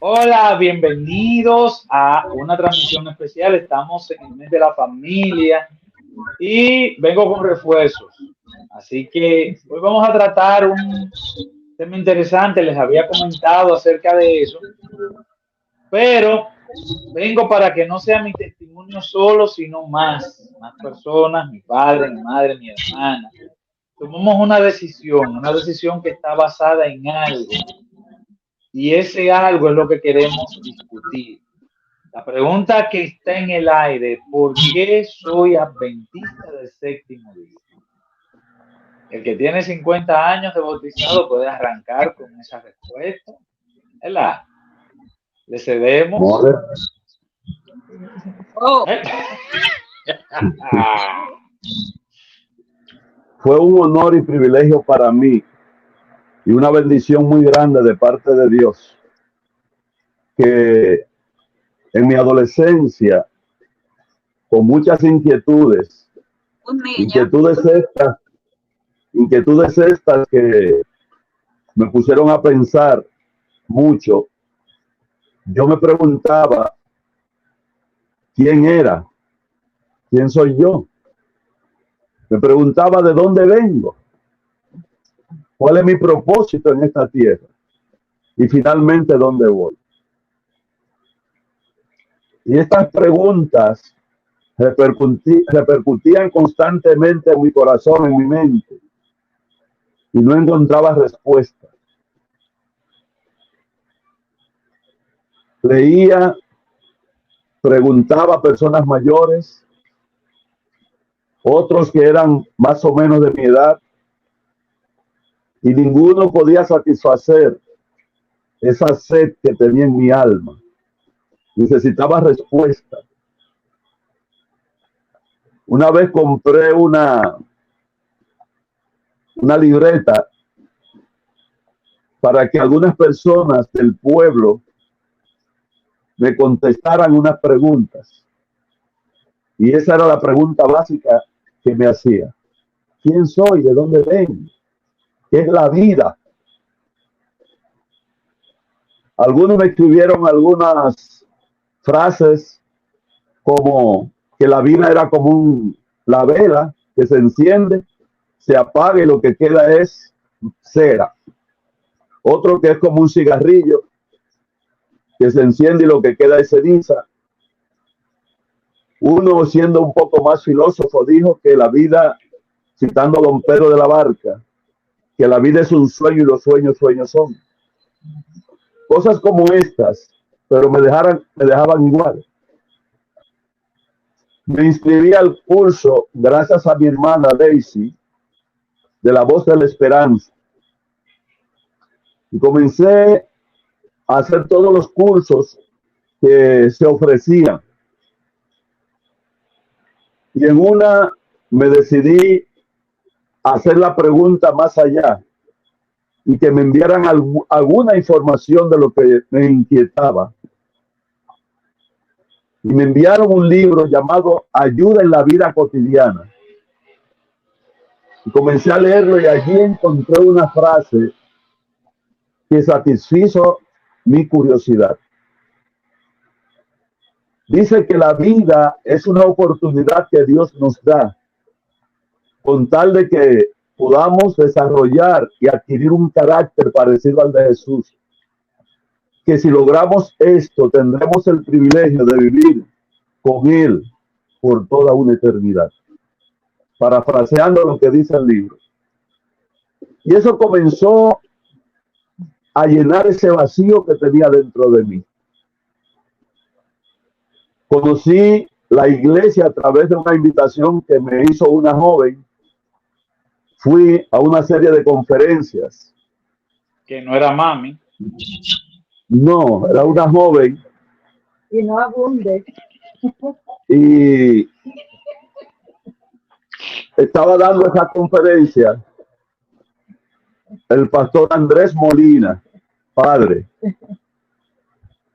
Hola, bienvenidos a una transmisión especial. Estamos en el mes de la familia y vengo con refuerzos. Así que hoy vamos a tratar un tema interesante. Les había comentado acerca de eso, pero vengo para que no sea mi testimonio solo, sino más personas, mi padre, mi madre, mi hermana. Tomamos una decisión que está basada en algo y ese algo es lo que queremos discutir. La pregunta que está en el aire, ¿por qué soy adventista del séptimo día? El que tiene 50 años de bautizado puede arrancar con esa respuesta, ¿verdad? Le cedemos. More. Oh, ¿Eh? Fue un honor y privilegio para mí y una bendición muy grande de parte de Dios que en mi adolescencia, con muchas inquietudes, un niño. inquietudes estas que me pusieron a pensar mucho, yo me preguntaba quién era, quién soy yo. Me preguntaba de dónde vengo, cuál es mi propósito en esta tierra y finalmente dónde voy. Y estas preguntas repercutían constantemente en mi corazón, en mi mente, y no encontraba respuesta. Leía, preguntaba a personas mayores, otros que eran más o menos de mi edad, y ninguno podía satisfacer esa sed que tenía en mi alma. Necesitaba respuesta. Una vez compré una libreta para que algunas personas del pueblo me contestaran unas preguntas. Y esa era la pregunta básica que me hacía. ¿Quién soy? ¿De dónde vengo? ¿Qué es la vida? Algunos me escribieron algunas frases como que la vida era como la vela que se enciende, se apaga y lo que queda es cera. Otro que es como un cigarrillo que se enciende y lo que queda es ceniza. Uno, siendo un poco más filósofo, dijo que la vida, citando a don Pedro de la Barca, que la vida es un sueño y los sueños son. Cosas como estas, pero me dejaban igual. Me inscribí al curso gracias a mi hermana Daisy, de La Voz de la Esperanza. Y comencé a hacer todos los cursos que se ofrecían. Y en una me decidí a hacer la pregunta más allá y que me enviaran alguna información de lo que me inquietaba. Y me enviaron un libro llamado Ayuda en la Vida Cotidiana. Y comencé a leerlo y allí encontré una frase que satisfizo mi curiosidad. Dice que la vida es una oportunidad que Dios nos da con tal de que podamos desarrollar y adquirir un carácter parecido al de Jesús. Que si logramos esto, tendremos el privilegio de vivir con Él por toda una eternidad. Parafraseando lo que dice el libro. Y eso comenzó a llenar ese vacío que tenía dentro de mí. Conocí la iglesia a través de una invitación que me hizo una joven. Fui a una serie de conferencias. Que no era mami. No, era una joven. Y no abunde. Y estaba dando esa conferencia el pastor Andrés Molina, padre.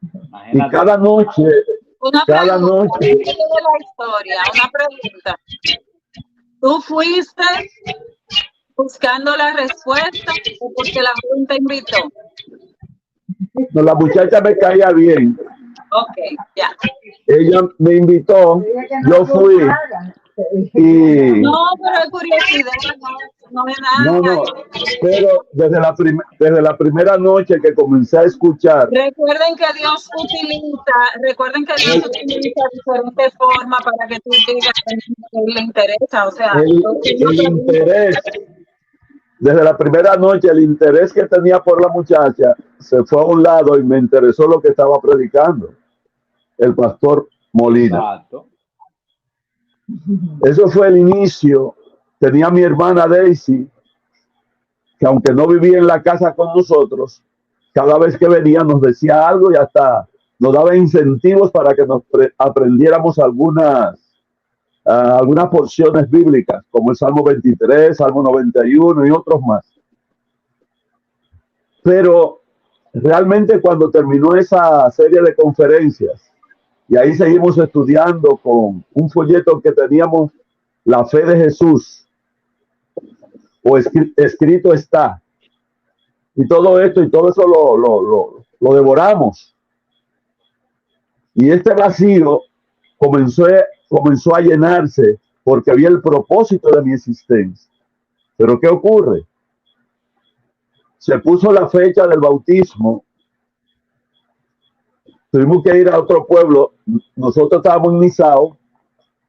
Imagínate. Y cada noche De la historia, una pregunta. ¿Tú fuiste buscando la respuesta o porque la Junta invitó? No, la muchacha me caía bien. Ok, ya. Ella me invitó, yo fui y No, pero es curiosidad, no es no, nada. no, pero desde la primera noche que comencé a escuchar, Recuerden que Dios utiliza diferentes formas para que tú digas que le interesa, o sea, el interés, desde la primera noche, el interés que tenía por la muchacha se fue a un lado y me interesó lo que estaba predicando el pastor Molina. Exacto. Eso fue el inicio. Tenía mi hermana Daisy, que aunque no vivía en la casa con nosotros, cada vez que venía nos decía algo y hasta nos daba incentivos para que nos aprendiéramos algunas porciones bíblicas, como el Salmo 23, Salmo 91 y otros más. Pero realmente cuando terminó esa serie de conferencias, y ahí seguimos estudiando con un folleto que teníamos, La fe de Jesús, o escrito está, y todo esto y todo eso lo devoramos. Y este vacío comenzó a llenarse porque había el propósito de mi existencia. Pero ¿qué ocurre? Se puso la fecha del bautismo. Tuvimos que ir a otro pueblo. Nosotros estábamos en Nizao.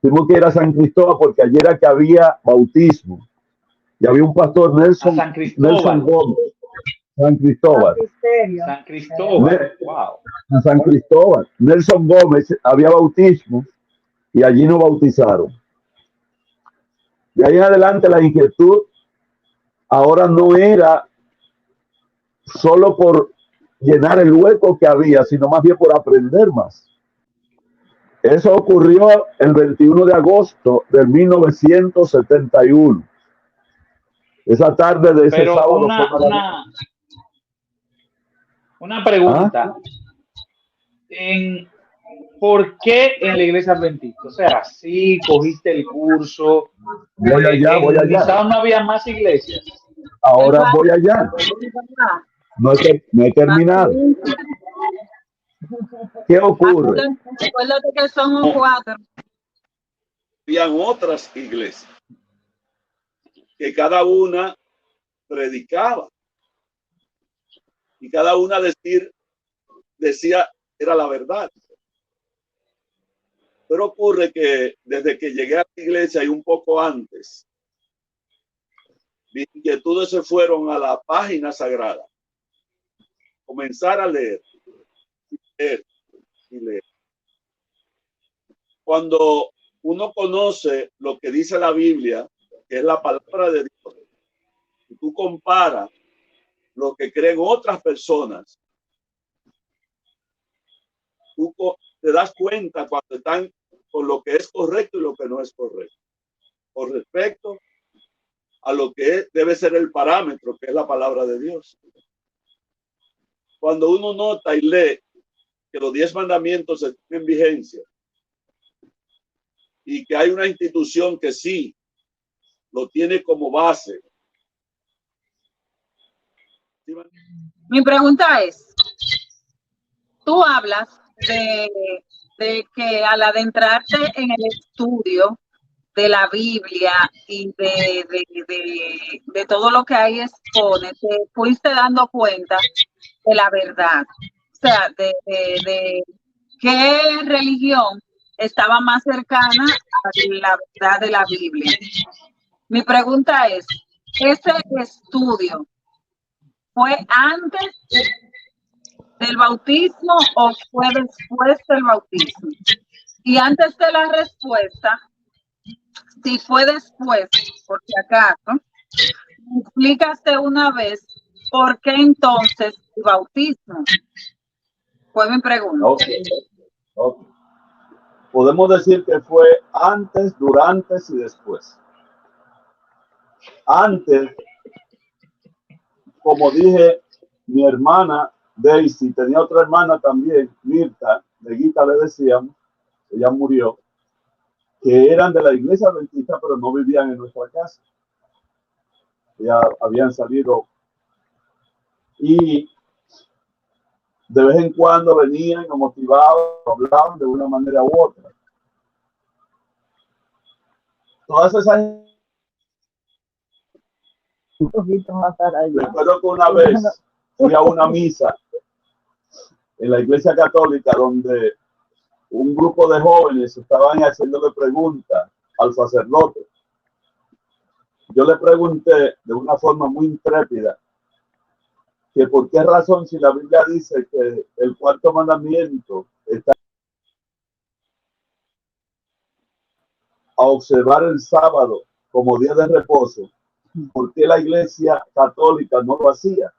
Tuvimos que ir a San Cristóbal porque allí era que había bautismo. Y había un pastor, Nelson Gómez. San Cristóbal. San Cristóbal. Wow. A San Cristóbal. Nelson Gómez había bautismo y allí nos bautizaron. De ahí en adelante la inquietud ahora no era solo por llenar el hueco que había, sino más bien por aprender más. Eso ocurrió el 21 de agosto de 1971. Esa tarde de ese Pero sábado. Una pregunta. ¿Por qué en la iglesia adventista? O sea, sí, cogiste el curso. Voy allá. Quizás no había más iglesias. Ahora voy allá. No he terminado. ¿Qué ocurre? Acuérdate que son 4. Habían otras iglesias que cada una predicaba y cada una decía era la verdad. Pero ocurre que desde que llegué a la iglesia y un poco antes, mis inquietudes se fueron a la página sagrada. Comenzar a leer y leer. Cuando uno conoce lo que dice la Biblia, que es la palabra de Dios, y tú comparas lo que creen otras personas, tú te das cuenta cuando están con lo que es correcto y lo que no es correcto, con respecto a lo que debe ser el parámetro, que es la palabra de Dios. Cuando uno nota y lee que los 10 mandamientos están en vigencia y que hay una institución que sí lo tiene como base. Mi pregunta es, tú hablas de que al adentrarte en el estudio de la Biblia y de todo lo que ahí expone, te fuiste dando cuenta de la verdad, o sea, de qué religión estaba más cercana a la verdad de la Biblia. Mi pregunta es, ¿ese estudio fue antes del bautismo o fue después del bautismo? Y antes de la respuesta, si fue después, por si acaso, me explicaste una vez por qué entonces el bautismo. Fue mi pregunta. Okay. Podemos decir que fue antes, durante y después. Antes, como dije, mi hermana Daisy tenía otra hermana también, Mirta, Neguita le decíamos, ella murió, que eran de la iglesia adventista, pero no vivían en nuestra casa. Ya habían salido. Y de vez en cuando venían y nos motivaban, hablaban de una manera u otra. Todas esas. Recuerdo que una vez fui a una misa en la iglesia católica donde un grupo de jóvenes estaban haciéndole preguntas al sacerdote. Yo le pregunté de una forma muy intrépida que por qué razón, si la Biblia dice que el cuarto mandamiento está a observar el sábado como día de reposo, ¿por qué la iglesia católica no lo hacía?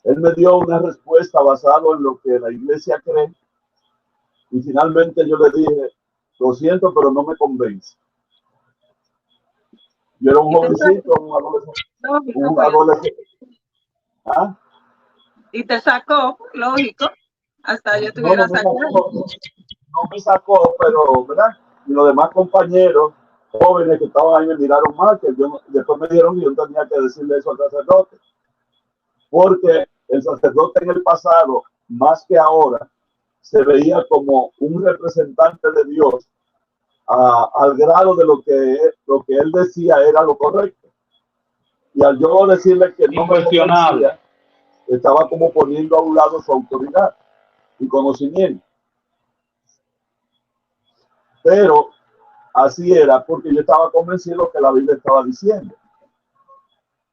Él me dio una respuesta basada en lo que la iglesia cree y finalmente yo le dije, lo siento, pero no me convence. Yo era un jovencito, un adolescente. ¿Ah? Y te sacó, lógico, hasta yo tuviera sacado. No me sacó, pero, ¿verdad? Y los demás compañeros jóvenes que estaban ahí me miraron mal, que yo, después me dijeron que yo tenía que decirle eso al sacerdote. Porque el sacerdote en el pasado, más que ahora, se veía como un representante de Dios al grado de lo que él decía era lo correcto. Y al yo decirle que no me convencía, estaba como poniendo a un lado su autoridad y conocimiento. Pero así era porque yo estaba convencido que la Biblia estaba diciendo.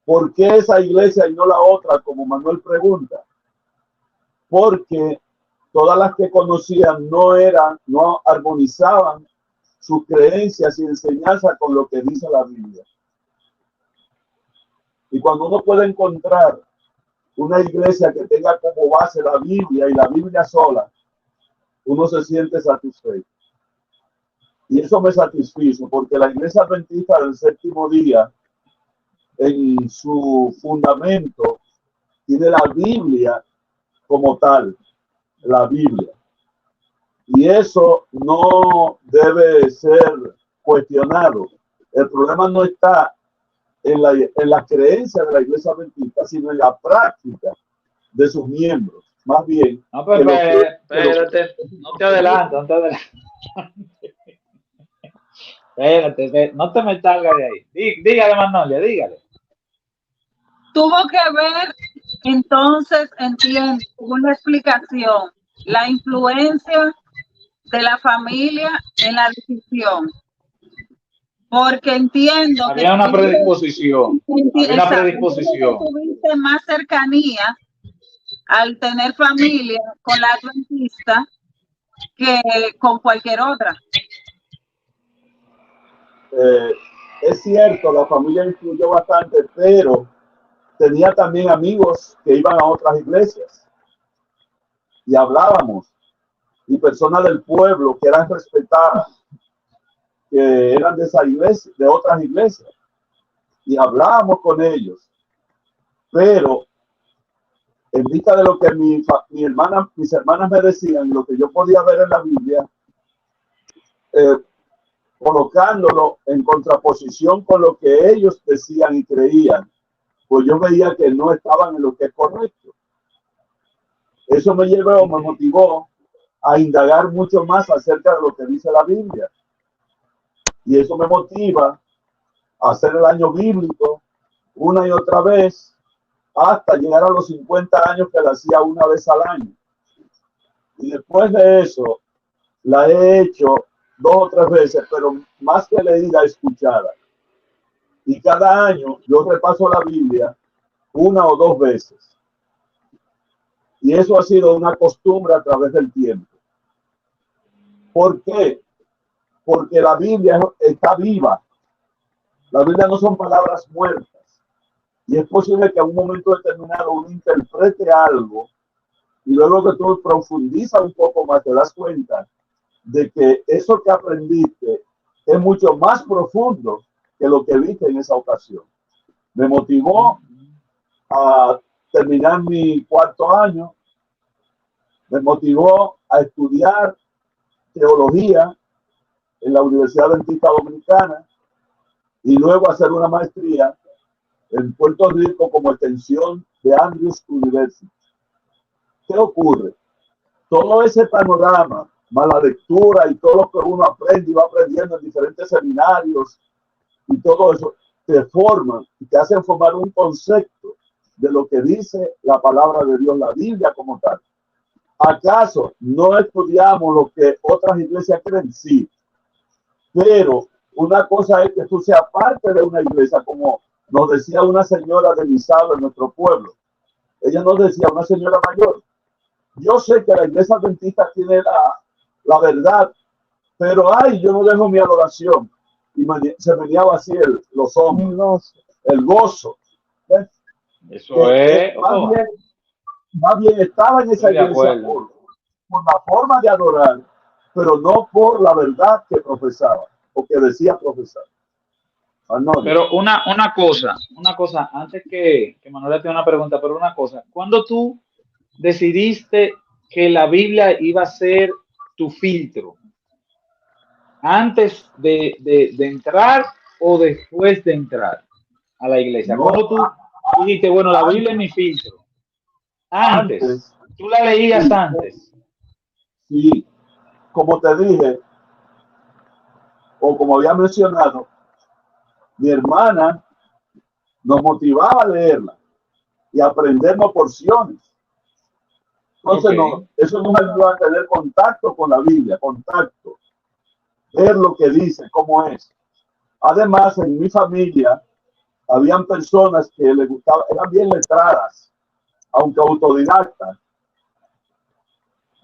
¿Por qué esa iglesia y no la otra? Como Manuel pregunta. Porque todas las que conocían no armonizaban sus creencias y enseñanzas con lo que dice la Biblia. Y cuando uno puede encontrar una iglesia que tenga como base la Biblia y la Biblia sola, uno se siente satisfecho. Y eso me satisfizo porque la iglesia adventista del séptimo día, en su fundamento, tiene la Biblia como tal, la Biblia. Y eso no debe ser cuestionado. El problema no está en la creencia de la iglesia adventista, sino en la práctica de sus miembros. Más bien. No, pero espérate, no te adelantes, no te adelantes. Espérate, no te me salgas de ahí. Dígale, Manolia, dígale. Tuvo que ver, entonces, entiendo, una explicación, la influencia de la familia en la decisión. Porque entiendo había una predisposición. Había una predisposición. Tuviste más cercanía al tener familia con la adventista que con cualquier otra. Es cierto, la familia influyó bastante, pero tenía también amigos que iban a otras iglesias y hablábamos, y personas del pueblo que eran respetadas, que eran de esa iglesia, de otras iglesias, y hablábamos con ellos, pero en vista de lo que mis hermanas me decían, lo que yo podía ver en la Biblia, colocándolo en contraposición con lo que ellos decían y creían, pues yo veía que no estaban en lo que es correcto. Eso me motivó a indagar mucho más acerca de lo que dice la Biblia. Y eso me motiva a hacer el año bíblico una y otra vez hasta llegar a los 50 años que la hacía una vez al año. Y después de eso, la he hecho 2 o 3 veces, pero más que leída, escuchada. Y cada año yo repaso la Biblia 1 o 2 veces. Y eso ha sido una costumbre a través del tiempo. ¿Por qué? Porque la Biblia está viva. La Biblia no son palabras muertas. Y es posible que en un momento determinado uno interprete algo y luego que tú profundizas un poco más te das cuenta de que eso que aprendiste es mucho más profundo que lo que viste en esa ocasión. Me motivó a terminar mi 4º año, me motivó a estudiar teología en la Universidad Adventista Dominicana y luego hacer una maestría en Puerto Rico como extensión de Andrews University. ¿qué ocurre? Todo ese panorama, más la lectura y todo lo que uno aprende y va aprendiendo en diferentes seminarios y todo eso, te forman y te hacen formar un concepto de lo que dice la palabra de Dios, la Biblia como tal. ¿Acaso no estudiamos lo que otras iglesias creen? Sí, pero una cosa es que tú seas parte de una iglesia, como nos decía una señora de Misado en nuestro pueblo. Ella nos decía, una señora mayor, yo sé que la iglesia adventista tiene la verdad, pero ay, yo no dejo mi adoración. Y se venía así los hombros, el gozo. ¿Ves? Eso es. Más bien estaba en esa iglesia por la forma de adorar, pero no por la verdad que profesaba o que decía profesar. Pero una cosa, antes que Manuela tenga una pregunta, pero una cosa, ¿cuándo tú decidiste que la Biblia iba a ser tu filtro? ¿Antes de entrar o después de entrar a la iglesia? ¿Cuándo tú dijiste, bueno, la Biblia es mi filtro? Antes. ¿Tú la leías antes? Sí, como te dije, o como había mencionado, mi hermana nos motivaba a leerla y a aprendernos porciones. Entonces, eso nos ayuda a tener contacto con la Biblia, contacto, ver lo que dice, cómo es. Además, en mi familia, habían personas que les gustaba, eran bien letradas, aunque autodidactas,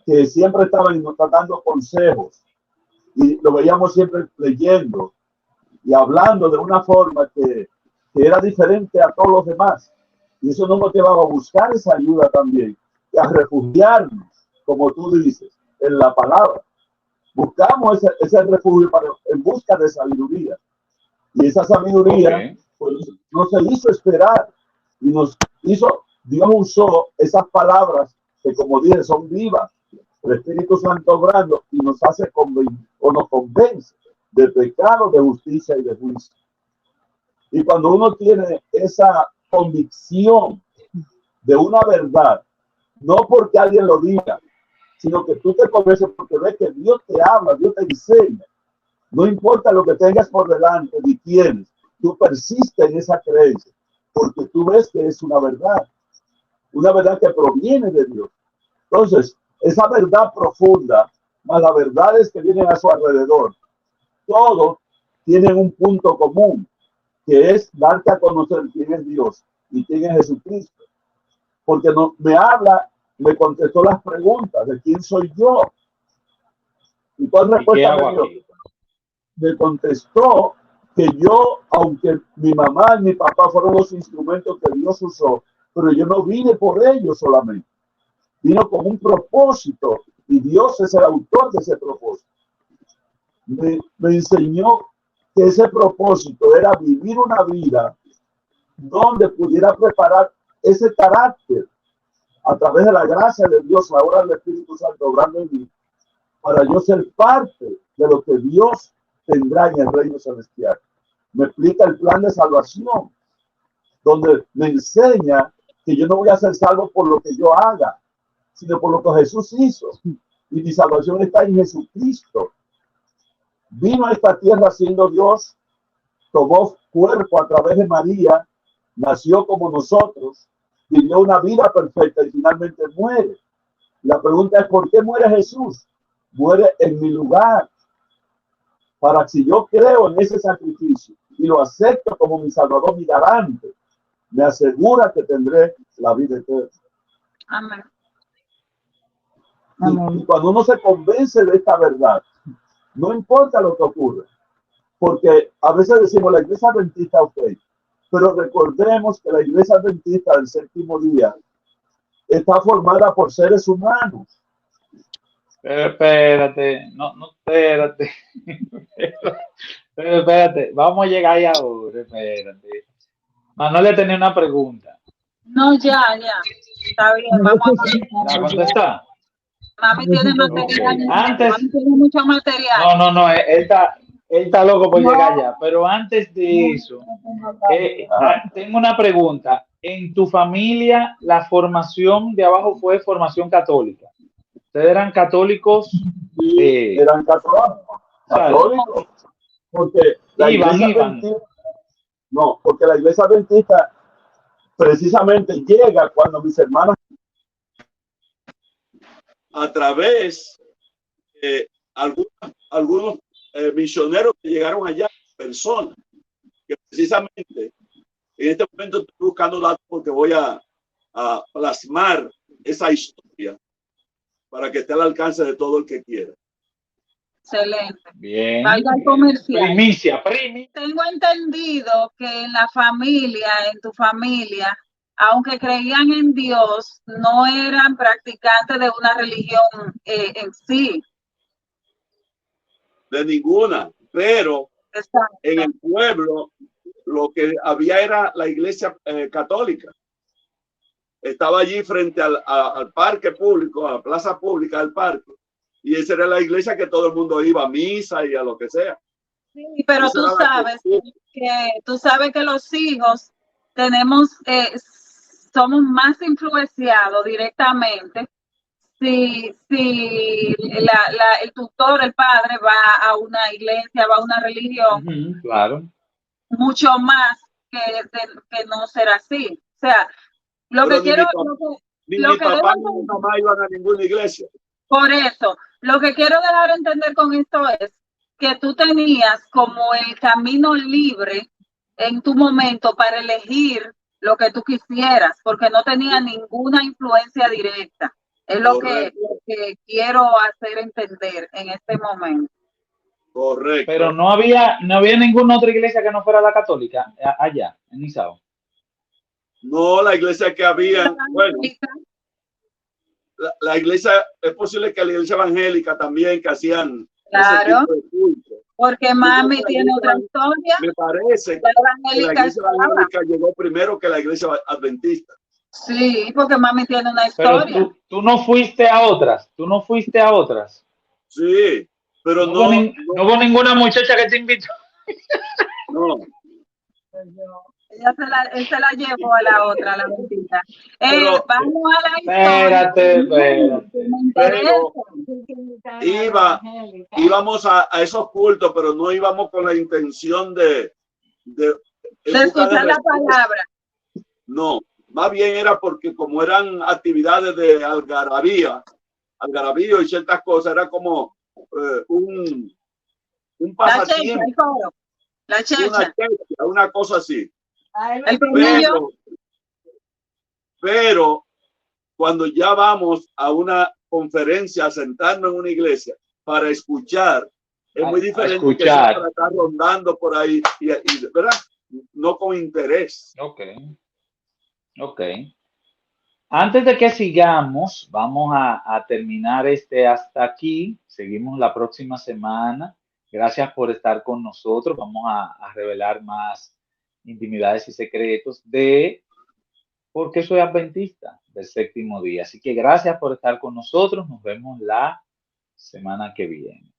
que siempre estaban dando consejos y lo veíamos siempre leyendo y hablando de una forma que era diferente a todos los demás. Y eso nos motivaba a buscar esa ayuda también y a refugiarnos, como tú dices, en la palabra. Buscamos ese refugio en busca de sabiduría. Y esa sabiduría pues, no se hizo esperar y Dios usó esas palabras que, como dije, son vivas. El Espíritu Santo obrando y nos hace nos convence de pecado, de justicia y de juicio. Y cuando uno tiene esa convicción de una verdad, no porque alguien lo diga, sino que tú te convences porque ves que Dios te habla, Dios te enseña. No importa lo que tengas por delante ni tienes, tú persistes en esa creencia, porque tú ves que es una verdad que proviene de Dios. Entonces, esa verdad profunda, más las verdades que vienen a su alrededor, todos tienen un punto común, que es darte a conocer quién es Dios y quién es Jesucristo. Porque me contestó las preguntas de quién soy yo. Y toda respuesta de Dios me contestó que yo, aunque mi mamá y mi papá fueron los instrumentos que Dios usó, pero yo no vine por ellos solamente. Vino con un propósito y Dios es el autor de ese propósito. Me enseñó que ese propósito era vivir una vida donde pudiera preparar ese carácter a través de la gracia de Dios, la obra del Espíritu Santo obrando en mí, para yo ser parte de lo que Dios tendrá en el reino celestial. Me explica el plan de salvación, donde me enseña que yo no voy a ser salvo por lo que yo haga, sino por lo que Jesús hizo. Y mi salvación está en Jesucristo. Vino a esta tierra siendo Dios, tomó cuerpo a través de María, nació como nosotros, vivió una vida perfecta y finalmente muere. La pregunta es, ¿por qué muere Jesús? Muere en mi lugar. Para si yo creo en ese sacrificio y lo acepto como mi Salvador, mi garante, me asegura que tendré la vida eterna. Amén. Y cuando uno se convence de esta verdad, no importa lo que ocurra, porque a veces decimos la iglesia adventista, ok, pero recordemos que la iglesia adventista del séptimo día está formada por seres humanos. Pero espérate, espérate. Pero espérate, vamos a llegar ahí ahora, espérate. Manuel tenía una pregunta. No, ya. Está bien, vamos a... ¿La contesta? Mami tiene material. Okay. Antes, Mami tiene mucho material. No, él está loco por llegar allá. Pero antes de eso, tengo una pregunta. en tu familia la formación de abajo fue formación católica. Ustedes eran católicos. Eran católicos, porque la iglesia adventista, no, porque la iglesia adventista precisamente llega cuando mis hermanas, a través de algunos misioneros que llegaron allá, personas que precisamente en este momento estoy buscando datos porque voy a plasmar esa historia para que esté al alcance de todo el que quiera. Excelente. Bien. Vaya al comercial. Primicia. Tengo entendido que en la familia, en tu familia, aunque creían en Dios, no eran practicantes de una religión en sí. De ninguna, pero exacto, en el pueblo lo que había era la iglesia católica. Estaba allí frente al parque público, a la plaza pública del parque, y esa era la iglesia que todo el mundo iba a misa y a lo que sea. Sí, pero tú sabes que los hijos tenemos, somos más influenciados directamente si el tutor, el padre va a una iglesia, va a una religión, claro, mucho más que no ser así. O sea, lo pero que quiero, mi papá ni mi mamá iban a ninguna iglesia. Por eso, lo que quiero dejar entender con esto es que tú tenías como el camino libre en tu momento para elegir lo que tú quisieras, porque no tenía ninguna influencia directa. Es lo que quiero hacer entender en este momento. Correcto. Pero no había ninguna otra iglesia que no fuera la católica allá, en Isao. No, la iglesia que había, bueno, la iglesia, es posible que la iglesia evangélica también, que hacían ese tipo de culto. Porque mami tiene otra historia. Me parece que la iglesia evangélica llegó primero que la iglesia adventista. Sí, porque mami tiene una historia. Pero tú no fuiste a otras, Sí, pero no hubo ninguna muchacha que te invitó. No. Él se la llevó a la otra, la mentira. Vamos a la historia. Pero íbamos a esos cultos, pero no íbamos con la intención de escuchar la palabra. No, más bien era porque como eran actividades de algarabío y ciertas cosas, era como un pasatiempo. La checha. Una cosa así. El pero cuando ya vamos a una conferencia, a sentarnos en una iglesia para escuchar, es muy diferente que para estar rondando por ahí y ¿verdad? No con interés. Ok. Antes de que sigamos, vamos a terminar hasta aquí. Seguimos la próxima semana. Gracias por estar con nosotros. Vamos a revelar más intimidades y secretos de por qué soy adventista del séptimo día. Así que gracias por estar con nosotros. Nos vemos la semana que viene.